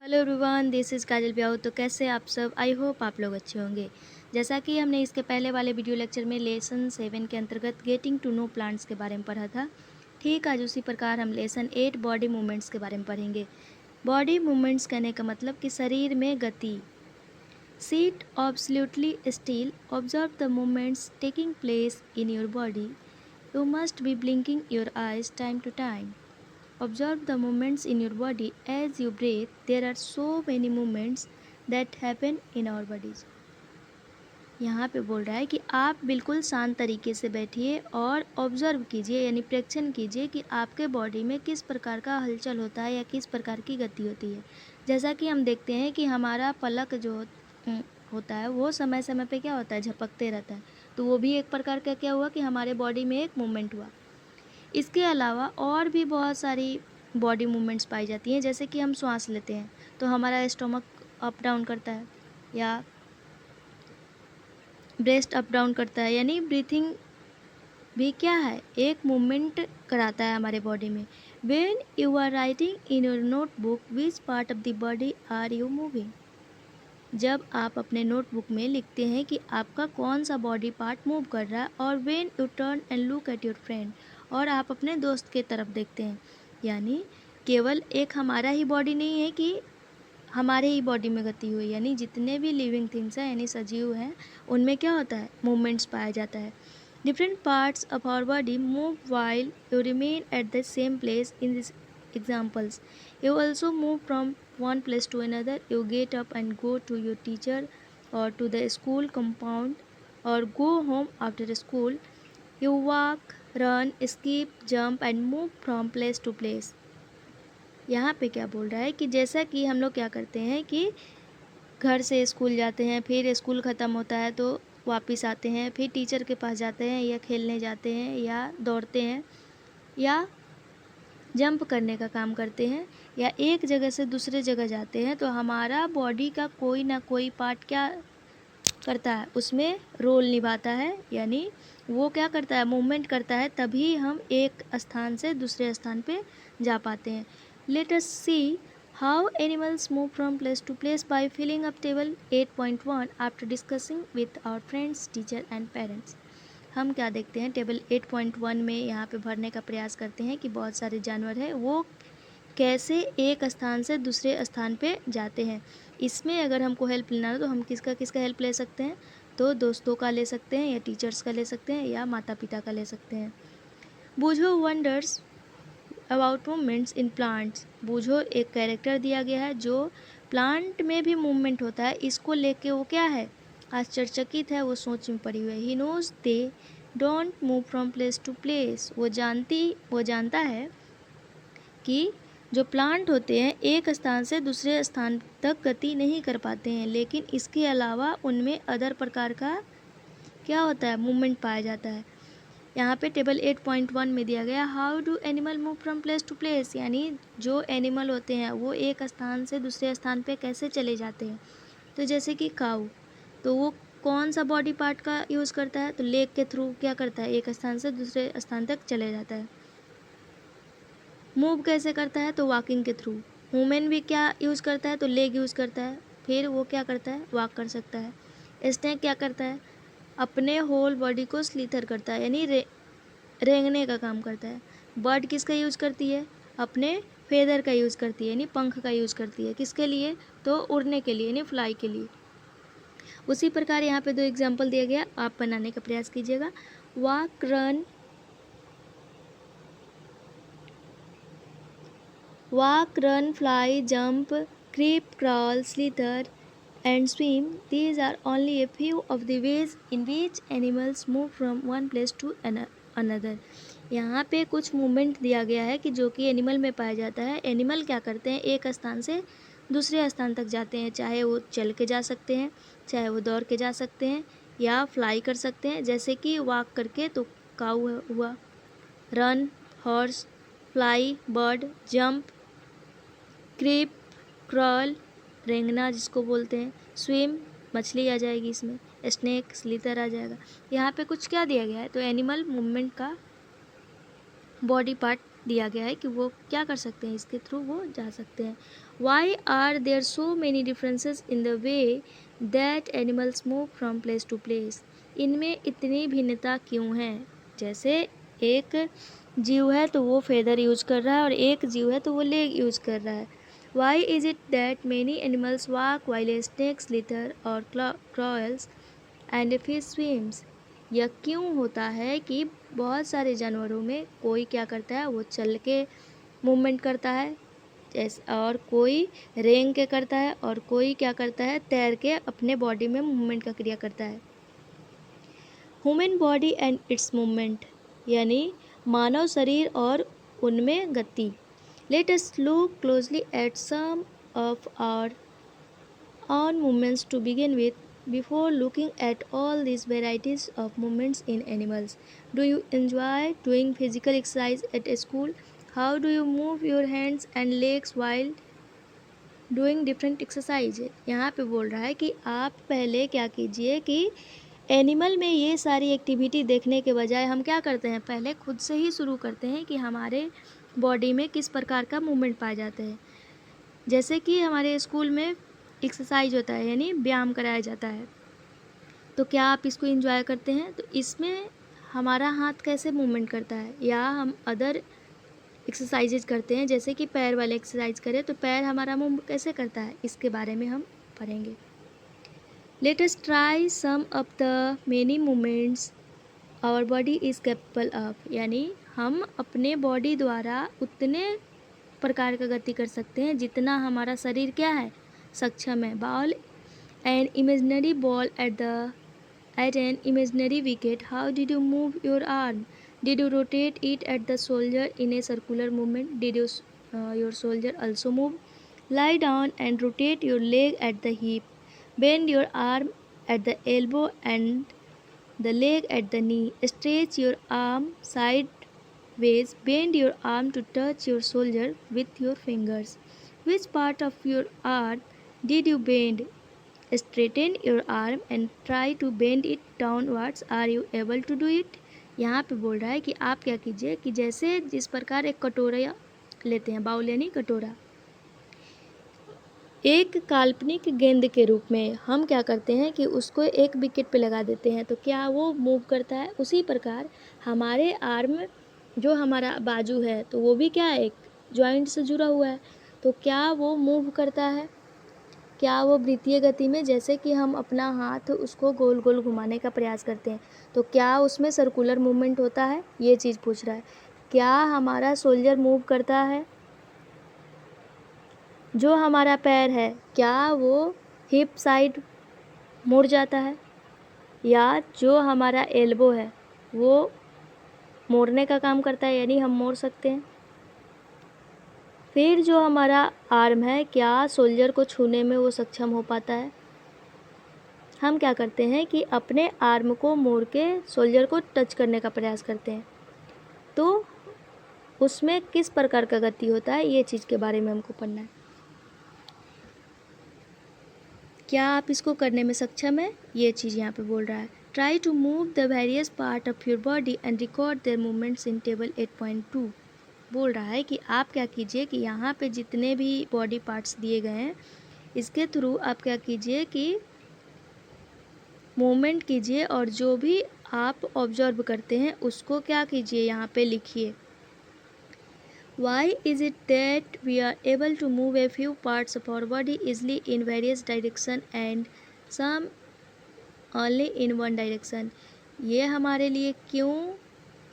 Hello everyone, this is काजल ब्याऊ। तो कैसे आप सब? आई होप आप लोग अच्छे होंगे। जैसा कि हमने इसके पहले वाले वीडियो लेक्चर में लेसन 7 के अंतर्गत गेटिंग टू नो प्लांट्स के बारे में पढ़ा था, ठीक आज उसी प्रकार हम लेसन 8 बॉडी मूवमेंट्स के बारे में पढ़ेंगे। बॉडी मूवमेंट्स कहने का मतलब कि शरीर में गति। Sit absolutely still, observe the movements taking place in your body. You must be blinking your eyes time to time. Observe the movements in your body as you breathe. There are so many movements that happen in our bodies. यहाँ पे बोल रहा है कि आप बिल्कुल शांत तरीके से बैठिए और ऑब्जर्व कीजिए यानी प्रेक्षण कीजिए कि आपके बॉडी में किस प्रकार का हलचल होता है या किस प्रकार की गति होती है। जैसा कि हम देखते हैं कि हमारा पलक जो होता है वो समय समय पे क्या होता है, झपकते रहता है। तो वो भी एक प्रकार का क्या हुआ कि हमारे बॉडी में एक मूवमेंट हुआ। इसके अलावा और भी बहुत सारी बॉडी मूवमेंट्स पाई जाती हैं, जैसे कि हम श्वास लेते हैं तो हमारा स्टोमक अप डाउन करता है या ब्रेस्ट अप डाउन करता है, यानी ब्रीथिंग भी क्या है, एक मूवमेंट कराता है हमारे बॉडी में। When you are writing in your notebook which part of the body are you moving. जब आप अपने नोटबुक में लिखते हैं कि आपका कौन सा बॉडी पार्ट मूव कर रहा है। और when U turn and look at your friend, और आप अपने दोस्त के तरफ देखते हैं, यानी केवल एक हमारा ही बॉडी नहीं है कि हमारे ही बॉडी में गति हुई, यानी जितने भी लिविंग थिंग्स हैं यानी सजीव हैं उनमें क्या होता है, मूवमेंट्स पाया जाता है। Different parts of our body move while you remain at the same place in this examples. You also move from one place to another. You get up and go to your teacher or to the school compound or go home after school. You walk, run, skip, jump and move from place to place. यहाँ पे क्या बोल रहा है कि जैसा कि हम लोग क्या करते हैं कि घर से स्कूल जाते हैं, फिर स्कूल ख़त्म होता है तो वापस आते हैं, फिर टीचर के पास जाते हैं या खेलने जाते हैं या दौड़ते हैं या जंप करने का काम करते हैं या एक जगह से दूसरे जगह जाते हैं, तो हमारा बॉडी का कोई ना कोई पार्ट क्या करता है, उसमें रोल निभाता है, यानी वो क्या करता है, मूवमेंट करता है, तभी हम एक स्थान से दूसरे स्थान पे जा पाते हैं। Let us see how animals move from place to place by filling up table 8.1 after discussing with our friends, teacher and parents. हम क्या देखते हैं, टेबल 8.1 में यहाँ पे भरने का प्रयास करते हैं कि बहुत सारे जानवर हैं वो कैसे एक स्थान से दूसरे स्थान पे जाते हैं। इसमें अगर हमको हेल्प लेना हो तो हम किसका किसका हेल्प ले सकते हैं, तो दोस्तों का ले सकते हैं या टीचर्स का ले सकते हैं या माता पिता का ले सकते हैं। Boojho wonders about movements in plants. Boojho एक कैरेक्टर दिया गया है जो प्लांट में भी मूवमेंट होता है, इसको लेके वो क्या है, आश्चर्यचकित है, वो सोच में पड़ी हुई है। He knows they don't move from place to place. वो जानता है कि जो प्लांट होते हैं एक स्थान से दूसरे स्थान तक गति नहीं कर पाते हैं, लेकिन इसके अलावा उनमें अदर प्रकार का क्या होता है, मूवमेंट पाया जाता है। यहाँ पे टेबल 8.1 में दिया गया how do animal move from place to place, यानी जो एनिमल होते हैं वो एक स्थान से दूसरे स्थान पे कैसे चले जाते हैं। तो जैसे कि काऊ, तो वो कौन सा बॉडी पार्ट का यूज़ करता है, तो लेग के थ्रू क्या करता है, एक स्थान से दूसरे स्थान तक चले जाता है। मूव कैसे करता है, तो वॉकिंग के थ्रू। ह्यूमन भी क्या यूज़ करता है, तो लेग यूज़ करता है, फिर वो क्या करता है, वॉक कर सकता है। स्नेक क्या करता है, अपने होल बॉडी को स्लीथर करता है, यानी रेंगने का काम करता है। बर्ड किसका यूज़ करती है, अपने फेदर का यूज़ करती है, यानी पंख का यूज़ करती है, किसके लिए, तो उड़ने के लिए, यानी फ्लाई के लिए। उसी प्रकार यहाँ पे 2 एग्जाम्पल दिया गया, आप बनाने का प्रयास कीजिएगा। Walk, run, fly, jump, creep, crawl, slither and swim. These are only a few of the ways in which animals move from one place to another. यहाँ पे कुछ मूवमेंट दिया गया है कि जो कि एनिमल में पाया जाता है। एनिमल क्या करते हैं, एक स्थान से दूसरे स्थान तक जाते हैं, चाहे वो चल के जा सकते हैं, चाहे वो दौड़ के जा सकते हैं या फ्लाई कर सकते हैं। जैसे कि वॉक करके तो काऊ हुआ, run horse, fly bird, jump creep crawl रेंगना जिसको बोलते हैं, स्विम मछली आ जाएगी इसमें, स्नेक स्लीथर आ जाएगा। यहाँ पे कुछ क्या दिया गया है, तो एनिमल मूवमेंट का बॉडी पार्ट दिया गया है कि वो क्या कर सकते हैं, इसके थ्रू वो जा सकते हैं। Why are there so many differences in the way that animals move from place to place? इनमें इतनी भिन्नता क्यों है? जैसे एक जीव है तो वो फेदर यूज कर रहा है और एक जीव है तो वो लेग यूज कर रहा है। Why is it that many animals walk while snakes slither और क्रॉल्स एंड फिश स्विम्स? यह क्यों होता है कि बहुत सारे जानवरों में कोई क्या करता है, वो चल के मूवमेंट करता है और कोई रेंग के करता है और कोई क्या करता है, तैर के अपने बॉडी में मूवमेंट का क्रिया करता है। Human body and its movement, यानी मानव शरीर और उनमें गति। Let us look closely at some of our own movements to begin with. Before looking at all these varieties of movements in animals, do you enjoy doing physical exercise at school? How do you move your hands and legs while doing different exercise? यहाँ पे बोल रहा है कि आप पहले क्या कीजिए कि एनिमल में ये सारी एक्टिविटी देखने के बजाय हम क्या करते हैं, पहले खुद से ही शुरू करते हैं कि हमारे बॉडी में किस प्रकार का मूवमेंट पाए जाते हैं। जैसे कि हमारे स्कूल में एक्सरसाइज होता है, यानी व्यायाम कराया जाता है, तो क्या आप इसको एंजॉय करते हैं? तो इसमें हमारा हाथ कैसे मूवमेंट करता है, या हम अदर एक्सरसाइजेज करते हैं जैसे कि पैर वाले एक्सरसाइज करें तो पैर हमारा मूव कैसे करता है, इसके बारे में हम पढ़ेंगे। Let us try some of the many movements our body is capable of, यानी हम अपने बॉडी द्वारा उतने प्रकार का गति कर सकते हैं जितना हमारा शरीर क्या है, सक्षम है। Ball an imaginary ball at an imaginary wicket. How did you move your arm? Did you rotate it at the soldier in a circular movement? Did your soldier also move? Lie down and rotate your leg at the hip. Bend your arm at the elbow and the leg at the knee. Stretch your arm sideways. Bend your arm to touch your shoulder with your fingers. Which part of your arm did you bend? Straighten your arm and try to bend it downwards. Are you able to do it? यहाँ पे बोल रहा है कि आप क्या कीजिए कि जैसे जिस प्रकार एक कटोरा लेते हैं, बाउल यानी कटोरा, एक काल्पनिक गेंद के रूप में हम क्या करते हैं कि उसको एक विकेट पे लगा देते हैं, तो क्या वो मूव करता है? उसी प्रकार हमारे आर्म, जो हमारा बाजू है, तो वो भी क्या है, एक जॉइंट से जुड़ा हुआ है, तो क्या वो मूव करता है? क्या वो वृत्तीय गति में, जैसे कि हम अपना हाथ उसको गोल गोल घुमाने का प्रयास करते हैं, तो क्या उसमें सर्कुलर मूवमेंट होता है? ये चीज़ पूछ रहा है। क्या हमारा सोल्जर मूव करता है? जो हमारा पैर है, क्या वो हिप साइड मुड़ जाता है? या जो हमारा एल्बो है वो मोड़ने का काम करता है, यानी हम मोड़ सकते हैं? फिर जो हमारा आर्म है, क्या सोल्जर को छूने में वो सक्षम हो पाता है? हम क्या करते हैं कि अपने आर्म को मोड़ के सोल्जर को टच करने का प्रयास करते हैं, तो उसमें किस प्रकार का गति होता है, ये चीज़ के बारे में हमको पढ़ना है। क्या आप इसको करने में सक्षम है? ये चीज़ यहाँ पे बोल रहा है। Try to move the various part of your body and record their movements in table 8.2। बोल रहा है कि आप क्या कीजिए कि यहाँ पे जितने भी बॉडी पार्ट्स दिए गए हैं, इसके थ्रू आप क्या कीजिए कि मूवमेंट कीजिए और जो भी आप ऑब्जर्व करते हैं उसको क्या कीजिए, यहाँ पे लिखिए। Why is it that we are able to move a few parts of our body easily in various direction and some only in one direction? ये हमारे लिए क्यों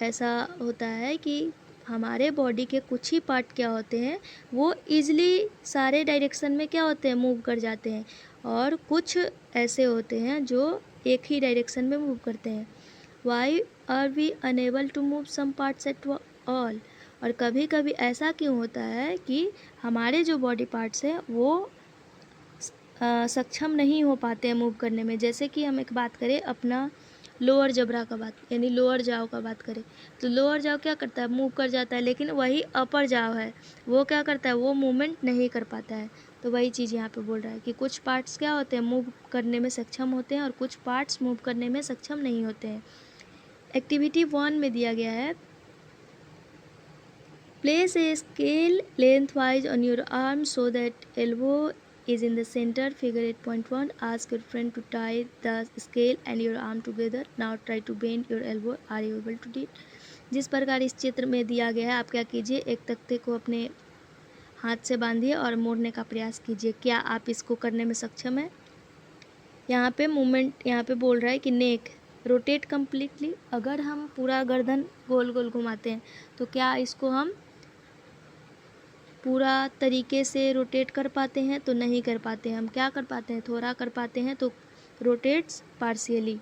ऐसा होता है कि हमारे बॉडी के कुछ ही पार्ट क्या होते हैं, वो ईज़िली सारे डायरेक्शन में क्या होते हैं, मूव कर जाते हैं, और कुछ ऐसे होते हैं जो एक ही डायरेक्शन में मूव करते हैं। Why are we unable to move some parts at all? और कभी कभी ऐसा क्यों होता है कि हमारे जो बॉडी पार्ट्स हैं वो सक्षम नहीं हो पाते हैं मूव करने में। जैसे कि हम एक बात करें अपना लोअर जबड़ा का बात, यानी लोअर जाव का बात करें, तो लोअर जाव क्या करता है, मूव कर जाता है, लेकिन वही अपर जाव है वो क्या करता है, वो मूवमेंट नहीं कर पाता है। तो वही चीज़ यहाँ पे बोल रहा है कि कुछ पार्ट्स क्या होते हैं, मूव करने में सक्षम होते हैं और कुछ पार्ट्स मूव करने में सक्षम नहीं होते हैं। एक्टिविटी 1 में दिया गया है, Place a scale lengthwise on your arm so that elbow is in the center. Figure 8.1. Ask your friend to tie the scale and your arm together. Now try to bend your elbow. Are you able to do it? जिस प्रकार इस चित्र में दिया गया है, आप क्या कीजिए, एक तख्ते को अपने हाथ से बांधिए और मोड़ने का प्रयास कीजिए। क्या आप इसको करने में सक्षम हैं? यहाँ पे मूवमेंट, यहाँ पे बोल रहा है कि नेक रोटेट कम्प्लीटली। अगर हम पूरा गर्दन गोल गोल घुमाते हैं तो क्या इसको हम पूरा तरीके से रोटेट कर पाते हैं? तो नहीं कर पाते हैं। हम क्या कर पाते हैं? थोड़ा कर पाते हैं, तो रोटेट्स पार्शियली।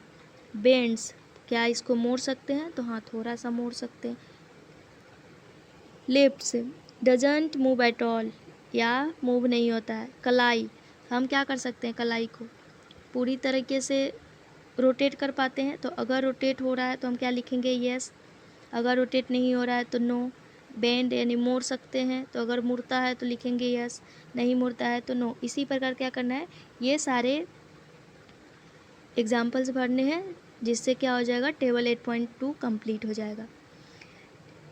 बेंड्स, क्या इसको मोड़ सकते हैं? तो हाँ, थोड़ा सा मोड़ सकते हैं। Lifts doesn't move at all, या मूव नहीं होता है। कलाई, हम क्या कर सकते हैं? कलाई को पूरी तरीके से रोटेट कर पाते हैं। तो अगर रोटेट हो रहा है तो हम क्या लिखेंगे? यस। अगर रोटेट नहीं हो रहा है तो नो। बेंड यानी मोड़ सकते हैं, तो अगर मुड़ता है तो लिखेंगे यस, नहीं मुड़ता है तो नो। इसी प्रकार क्या करना है, ये सारे एग्जाम्पल्स भरने हैं, जिससे क्या हो जाएगा, टेबल 8.2 कंप्लीट हो जाएगा।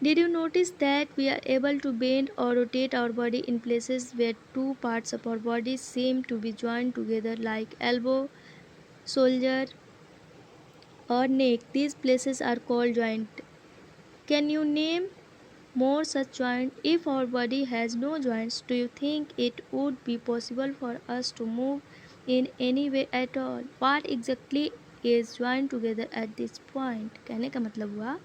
Did you notice that we are able to bend or rotate our body in places where two parts of our body seem to be joined together, like elbow, shoulder or neck? These places are called joint. Can you name more such joints? If our body has no joints, do you think it would be possible for us to move in any way at all? What exactly is joined together at this point? कहने का मतलब हुआ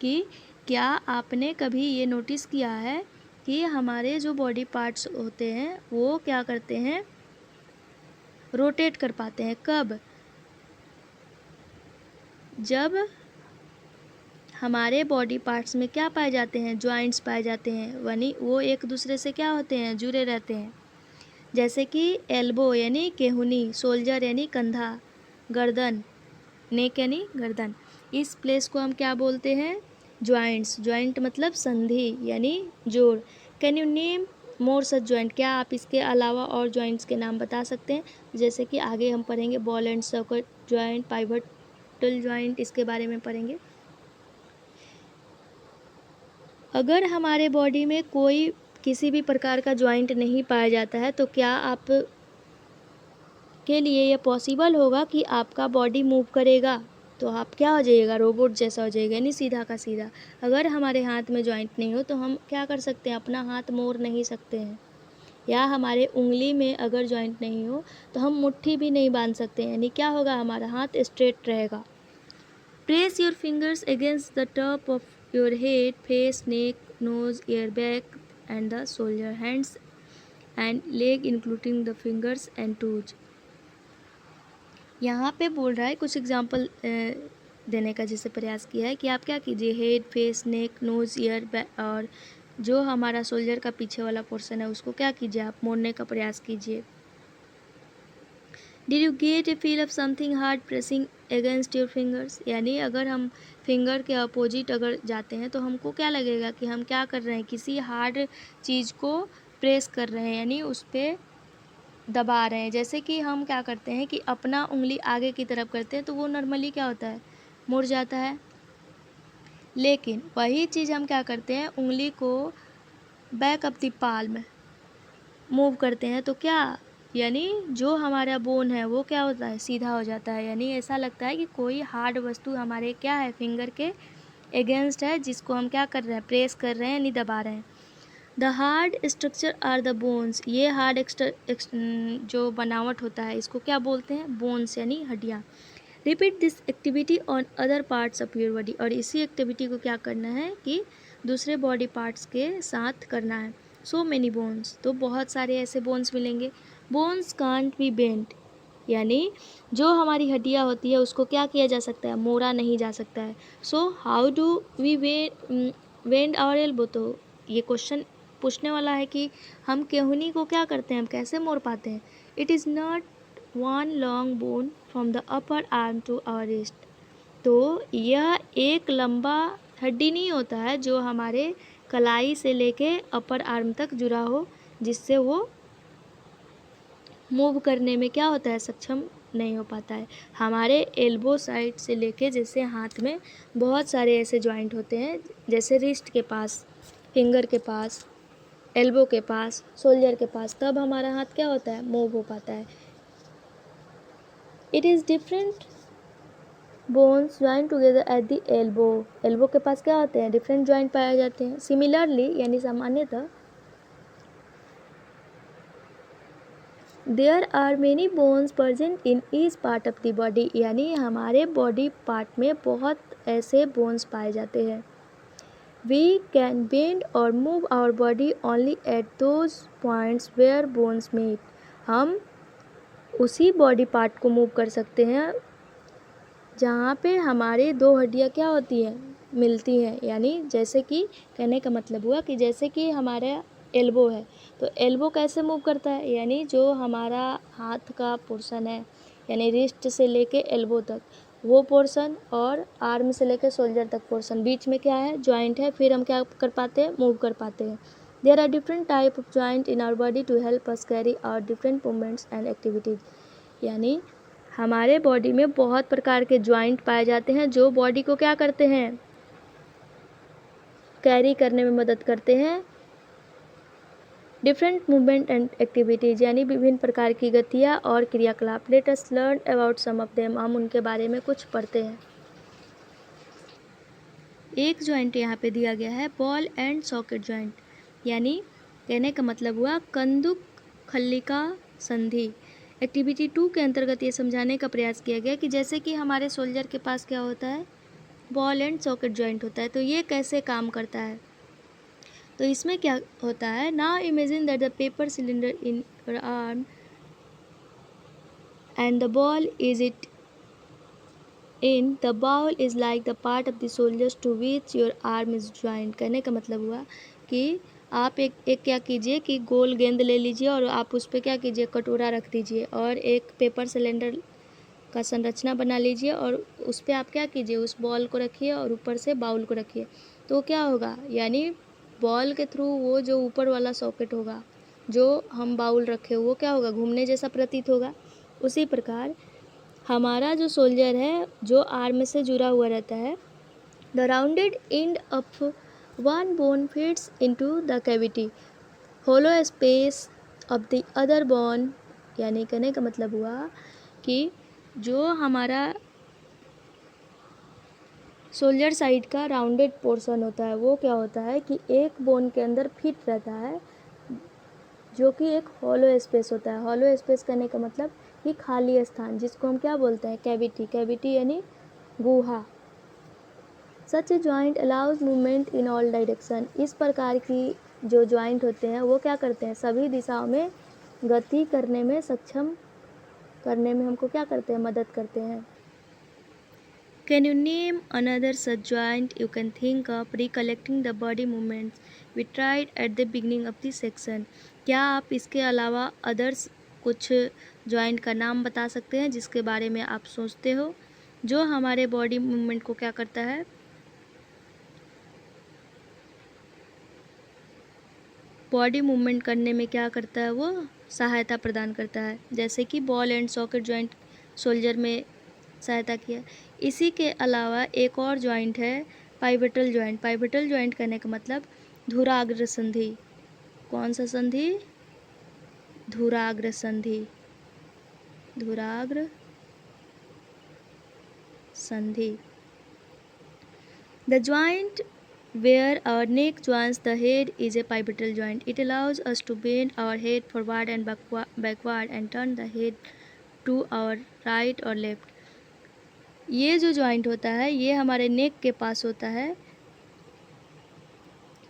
कि क्या आपने कभी ये notice किया है कि हमारे जो बॉडी पार्ट्स होते हैं वो क्या करते हैं? रोटेट कर पाते हैं। कब? जब हमारे बॉडी पार्ट्स में क्या पाए जाते हैं? जॉइंट्स पाए जाते हैं, यानी वो एक दूसरे से क्या होते हैं? जुड़े रहते हैं। जैसे कि एल्बो यानी केहूनी, शोल्डर यानी कंधा, गर्दन, नेक यानी गर्दन। इस प्लेस को हम क्या बोलते हैं? जॉइंट्स। जॉइंट मतलब संधि यानी जोड़। Can you name more such joint? क्या आप इसके अलावा और जॉइंट्स के नाम बता सकते हैं? जैसे कि आगे हम पढ़ेंगे ball and socket joint, pivotal joint, इसके बारे में पढ़ेंगे। अगर हमारे बॉडी में कोई किसी भी प्रकार का जॉइंट नहीं पाया जाता है तो क्या आप के लिए यह पॉसिबल होगा कि आपका बॉडी मूव करेगा? तो आप क्या हो जाइएगा? रोबोट जैसा हो जाइएगा, यानी सीधा का सीधा। अगर हमारे हाथ में जॉइंट नहीं हो तो हम क्या कर सकते हैं? अपना हाथ मोड़ नहीं सकते हैं। या हमारे उंगली में अगर जॉइंट नहीं हो तो हम मुट्ठी भी नहीं बांध सकते हैं, यानी क्या होगा? हमारा हाथ स्ट्रेट रहेगा। Press your fingers against the top of your head, face, neck, nose, ear, back and the shoulder, hands and leg including the fingers and toes. यहाँ पे बोल रहा है कुछ एग्जाम्पल देने का जिसे प्रयास किया है कि आप क्या कीजिए, हेड, फेस, नेक, नोज, ईयर, बैक और जो हमारा शोल्डर का पीछे वाला पोर्शन है उसको क्या कीजिए, आप मोड़ने का प्रयास कीजिए। Did you get a feel of something hard pressing against your fingers? यानी अगर हम फिंगर के अपोजिट अगर जाते हैं तो हमको क्या लगेगा कि हम क्या कर रहे हैं? किसी हार्ड चीज़ को प्रेस कर रहे हैं, यानी उस पर दबा रहे हैं। जैसे कि हम क्या करते हैं कि अपना उंगली आगे की तरफ करते हैं तो वो नॉर्मली क्या होता है? मुड़ जाता है। लेकिन वही चीज़ हम क्या करते हैं? उंगली को back of the palm move करते हैं तो क्या, यानी जो हमारा बोन है वो क्या होता है? सीधा हो जाता है। यानी ऐसा लगता है कि कोई हार्ड वस्तु हमारे क्या है? फिंगर के अगेंस्ट है, जिसको हम क्या कर रहे हैं? प्रेस कर रहे हैं, यानी दबा रहे हैं। The hard structure are the bones. ये हार्ड जो बनावट होता है इसको क्या बोलते हैं? बोन्स यानी हड्डियाँ। Repeat this activity on other parts of your body. और इसी एक्टिविटी को क्या करना है कि दूसरे बॉडी पार्ट्स के साथ करना है। सो मैनी बोन्स, तो बहुत सारे ऐसे बोन्स मिलेंगे। बोन्स कांट बी बेंट, यानी जो हमारी हड्डियाँ होती है उसको क्या किया जा सकता है? मोड़ा नहीं जा सकता है। So how do we bend our elbow? तो ये क्वेश्चन पूछने वाला है कि हम केहूनी को क्या करते हैं? हम कैसे मोड़ पाते हैं? It is not one long bone from the upper arm to our wrist. तो यह एक लंबा हड्डी नहीं होता है जो हमारे कलाई से लेके अपर आर्म तक जुड़ा हो, जिससे वो मूव करने में क्या होता है? सक्षम नहीं हो पाता है। हमारे एल्बो साइड से लेके जैसे हाथ में बहुत सारे ऐसे जॉइंट होते हैं, जैसे रिस्ट के पास फिंगर के पास, एल्बो के पास, शोल्डर के पास, तब हमारा हाथ क्या होता है, मूव हो पाता है। It is different bones join together at the elbow. Elbow के पास क्या होते हैं, डिफरेंट ज्वाइंट पाए जाते हैं। सिमिलरली यानी सामान्यतः there are many bones present in each part of the body, यानी हमारे बॉडी पार्ट में बहुत ऐसे बोन्स पाए जाते हैं। We can bend or move our body only at those points where bones meet. हम उसी बॉडी पार्ट को मूव कर सकते हैं जहाँ पे हमारी दो हड्डियाँ क्या होती हैं, मिलती हैं। यानी जैसे कि कहने का मतलब हुआ कि जैसे कि हमारा एल्बो है, तो एल्बो कैसे मूव करता है, यानी जो हमारा हाथ का पोर्शन है, यानी रिस्ट से लेके एल्बो तक वो पोर्शन, और आर्म से लेके शोल्डर तक पोर्शन, बीच में क्या है, जॉइंट है, फिर हम क्या कर पाते हैं, मूव कर पाते हैं। There are different type of joint in our body to help us carry our different movements and activities. यानी हमारे बॉडी में बहुत प्रकार के जॉइंट पाए जाते हैं जो बॉडी को क्या करते हैं, कैरी करने में मदद करते हैं। डिफरेंट मूवमेंट एंड एक्टिविटीज़ यानी विभिन्न प्रकार की गतियाँ और क्रियाकलाप। Let us learn about some of them, हम उनके बारे में कुछ पढ़ते हैं। एक जॉइंट यहाँ पे दिया गया है, बॉल एंड सॉकेट जॉइंट, यानी कहने का मतलब हुआ कंदुक खल्लिका संधि। एक्टिविटी 2 के अंतर्गत ये समझाने का प्रयास किया गया कि जैसे कि हमारे सोल्जर के पास क्या होता है, बॉल एंड सॉकेट जॉइंट होता है, तो ये कैसे काम करता है। तो इसमें क्या होता है, now imagine that the paper cylinder in your arm and the ball is it in the bowl is like the part of the soldiers to which your arm is joint. कहने का मतलब हुआ कि आप एक क्या कीजिए कि गोल गेंद ले लीजिए और आप उस पर क्या कीजिए, कटोरा रख दीजिए और एक पेपर सिलेंडर का संरचना बना लीजिए और उस पर आप क्या कीजिए, उस बॉल को रखिए और ऊपर से बाउल को रखिए। तो क्या होगा, यानी बॉल के थ्रू वो जो ऊपर वाला सॉकेट होगा जो हम बाउल रखे वो क्या होगा, घूमने जैसा प्रतीत होगा। उसी प्रकार हमारा जो सोल्जर है जो आर्म से जुड़ा हुआ रहता है, the rounded end of one bone fits into the cavity hollow space of the other bone. यानी कहने का मतलब हुआ कि जो हमारा सोल्जर साइड का राउंडेड पोर्शन होता है वो क्या होता है कि एक बोन के अंदर फिट रहता है, जो कि एक हॉलो स्पेस होता है। हॉलो स्पेस कहने का मतलब कि खाली स्थान, जिसको हम क्या बोलते हैं, कैविटी। कैविटी यानी गुहा। Such a joint allows movement in all direction. इस प्रकार की जो जॉइंट होते हैं वो क्या करते हैं, सभी दिशाओं में गति करने में सक्षम करने में हमको क्या करते हैं, मदद करते हैं। Can you name another such joint you can think of recollecting the body movements we tried at the beginning of the section. क्या आप इसके अलावा अदर्स कुछ जॉइंट का नाम बता सकते हैं जिसके बारे में आप सोचते हो, जो हमारे बॉडी मूवमेंट को क्या करता है, बॉडी मूवमेंट करने में क्या करता है, वो सहायता प्रदान करता है। जैसे कि ball and socket joint soldier में सहायता किया। इसी के अलावा एक और जॉइंट है, पाइवटल जॉइंट। पाइवटल जॉइंट करने का मतलब धुराग्र संधि। कौन सा संधि, धुराग्र संधि। धुराग्र संधि। The joint where our neck joins the head is a pivotal joint. It allows us to bend our head forward and backward and turn the head to our right or left. ये जो joint होता है ये हमारे नेक के पास होता है,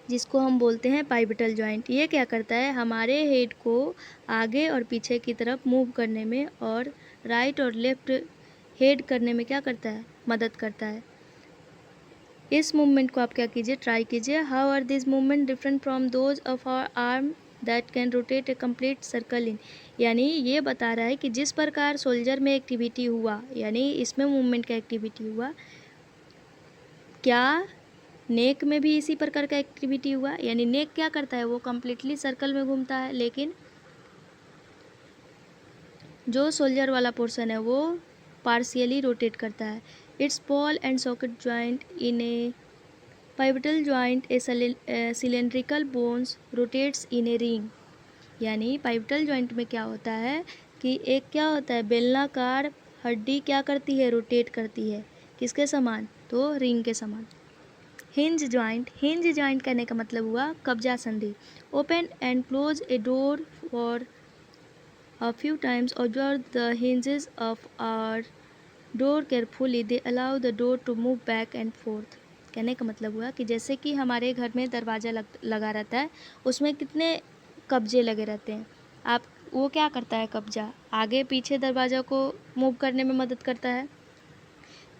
जिसको हम बोलते हैं पाइवटल जॉइंट। ये क्या करता है, हमारे हेड को आगे और पीछे की तरफ मूव करने में और राइट और लेफ्ट हेड करने में क्या करता है, मदद करता है। इस मूवमेंट को आप क्या कीजिए, ट्राई कीजिए। How are this movement different from those of our arm that can rotate a complete circle in. यानी ये बता रहा है कि जिस प्रकार सोल्जर में एक्टिविटी हुआ, यानी इसमें मूवमेंट का एक्टिविटी हुआ, क्या नेक में भी इसी प्रकार का एक्टिविटी हुआ। यानी नेक क्या करता है, वो कम्प्लीटली सर्कल में घूमता है, लेकिन जो सोल्जर वाला पोर्शन है वो पार्शियली रोटेट करता है। It's ball and socket joint in A pivotal joint A cylindrical bones rotates in a ring. यानी पाइवटल जॉइंट में क्या होता है कि एक क्या होता है, बेलनाकार हड्डी क्या करती है, रोटेट करती है, किसके समान, तो रिंग के समान। हिंज जॉइंट कहने का मतलब हुआ कब्जा संधि। Open and close a door for a few times, observe the hinges of our door carefully, they allow the door to move back and forth। कहने का मतलब हुआ कि जैसे कि हमारे घर में दरवाज़ा लगा रहता है, उसमें कितने कब्जे लगे रहते हैं। आप वो क्या करता है, कब्जा आगे पीछे दरवाज़ा को मूव करने में मदद करता है।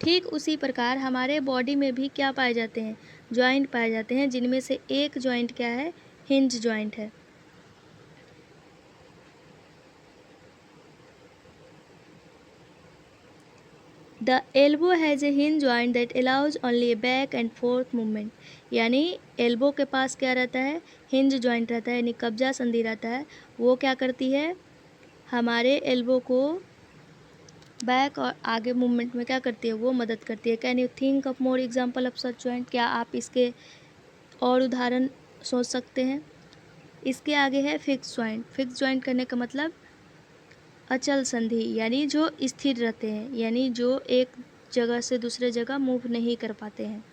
ठीक उसी प्रकार हमारे बॉडी में भी क्या पाए जाते हैं, जॉइंट पाए जाते हैं, जिनमें से एक जॉइंट क्या है, हिंज जॉइंट है। The elbow has a hinge joint that allows only a back and forth movement। यानी एल्बो के पास क्या रहता है, हिंज जॉइंट रहता है, यानी कब्जा संधि रहता है। वो क्या करती है, हमारे एल्बो को बैक और आगे मूवमेंट में क्या करती है, वो मदद करती है। Can you think of more example of such joint. क्या आप इसके और उदाहरण सोच सकते हैं। इसके आगे है फिक्स जॉइंट। फिक्स जॉइंट करने का मतलब अचल संधि, यानी जो स्थिर रहते हैं, यानी जो एक जगह से दूसरे जगह मूव नहीं कर पाते हैं।